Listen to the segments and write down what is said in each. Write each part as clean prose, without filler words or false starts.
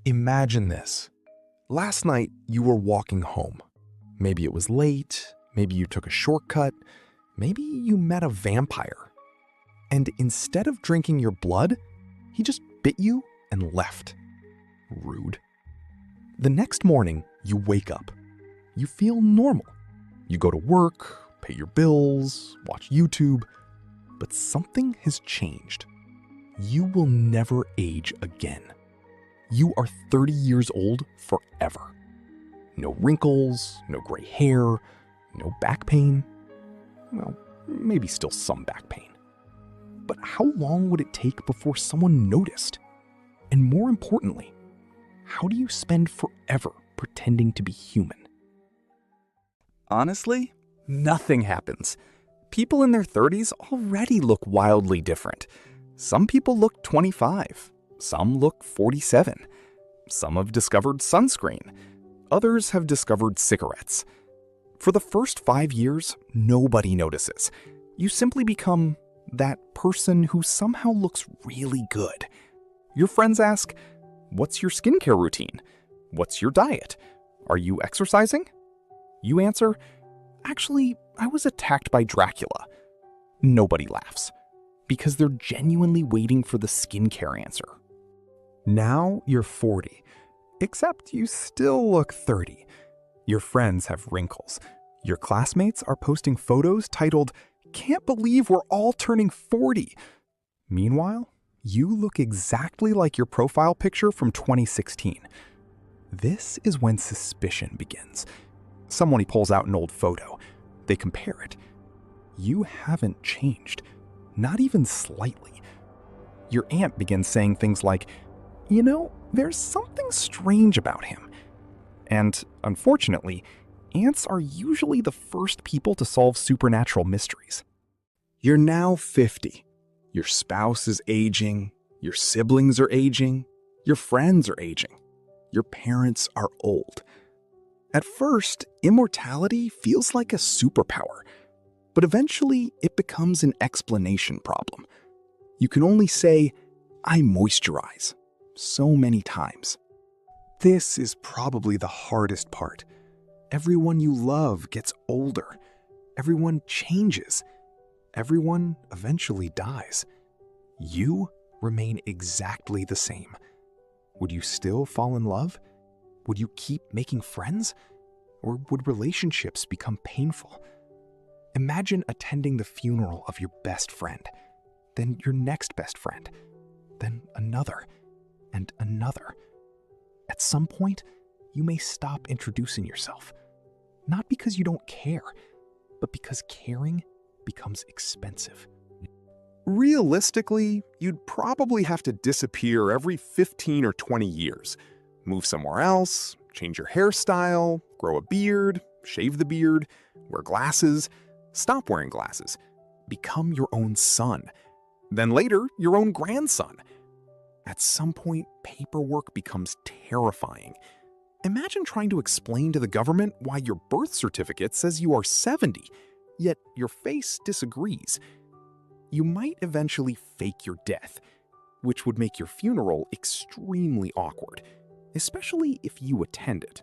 Imagine this. Last night, you were walking home. Maybe it was late, maybe you took a shortcut, maybe you met a vampire. And instead of drinking your blood, he just bit you and left. Rude. The next morning, you wake up. You feel normal. You go to work, pay your bills, watch YouTube, but something has changed. You will never age again. You are 30 years old forever. No wrinkles, no gray hair, no back pain. Well, maybe still some back pain. But how long would it take before someone noticed? And more importantly, how do you spend forever pretending to be human? Honestly, nothing happens. People in their 30s already look wildly different. Some people look 25. Some look 47. Some have discovered sunscreen. Others have discovered cigarettes. For the first 5 years, nobody notices. You simply become that person who somehow looks really good. Your friends ask, "What's your skincare routine? What's your diet? Are you exercising?" You answer, "Actually, I was attacked by Dracula." Nobody laughs, because they're genuinely waiting for the skincare answer. Now you're 40, except you still look 30. Your friends have wrinkles. Your classmates are posting photos titled, "Can't believe we're all turning 40." Meanwhile, you look exactly like your profile picture from 2016. This is when suspicion begins. Someone pulls out an old photo. They compare it. You haven't changed, not even slightly. Your aunt begins saying things like, "You know, there's something strange about him." And unfortunately, aunts are usually the first people to solve supernatural mysteries. You're now 50. Your spouse is aging. Your siblings are aging. Your friends are aging. Your parents are old. At first, immortality feels like a superpower, but eventually it becomes an explanation problem. You can only say, "I moisturize," so many times. This is probably the hardest part. Everyone you love gets older. Everyone changes. Everyone eventually dies. You remain exactly the same. Would you still fall in love? Would you keep making friends? Or would relationships become painful? Imagine attending the funeral of your best friend, then your next best friend, then another, and another. At some point, you may stop introducing yourself. Not because you don't care, but because caring becomes expensive. Realistically, you'd probably have to disappear every 15 or 20 years. Move somewhere else, change your hairstyle, grow a beard, shave the beard, wear glasses, stop wearing glasses, become your own son, then later your own grandson. At some point, paperwork becomes terrifying. Imagine trying to explain to the government why your birth certificate says you are 70, yet your face disagrees. You might eventually fake your death, which would make your funeral extremely awkward, especially if you attend it.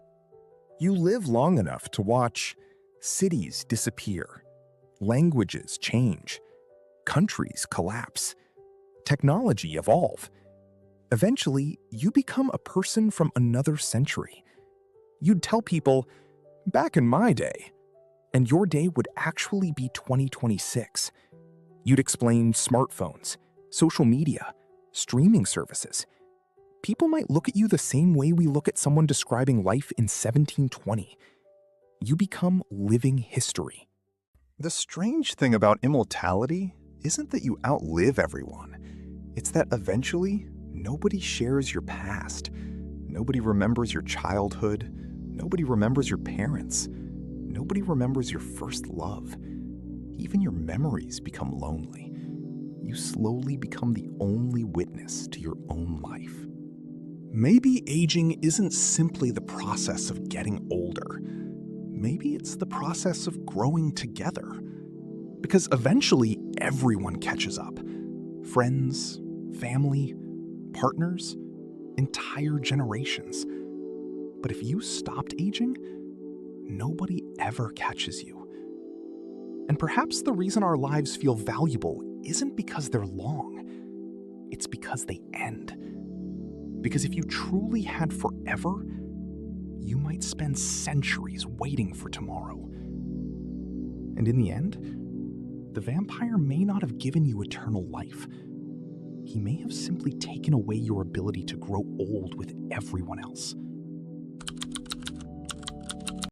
You live long enough to watch cities disappear, languages change, countries collapse, technology evolve. Eventually, you become a person from another century. You'd tell people, "Back in my day," and your day would actually be 2026. You'd explain smartphones, social media, streaming services. People might look at you the same way we look at someone describing life in 1720. You become living history. The strange thing about immortality isn't that you outlive everyone. It's that eventually, nobody shares your past. Nobody remembers your childhood. Nobody remembers your parents. Nobody remembers your first love. Even your memories become lonely. You slowly become the only witness to your own life. Maybe aging isn't simply the process of getting older. Maybe it's the process of growing together. Because eventually, everyone catches up. Friends, family, partners, entire generations. But if you stopped aging, nobody ever catches you. And perhaps the reason our lives feel valuable isn't because they're long, it's because they end. Because if you truly had forever, you might spend centuries waiting for tomorrow. And in the end, the vampire may not have given you eternal life. He may have simply taken away your ability to grow old with everyone else.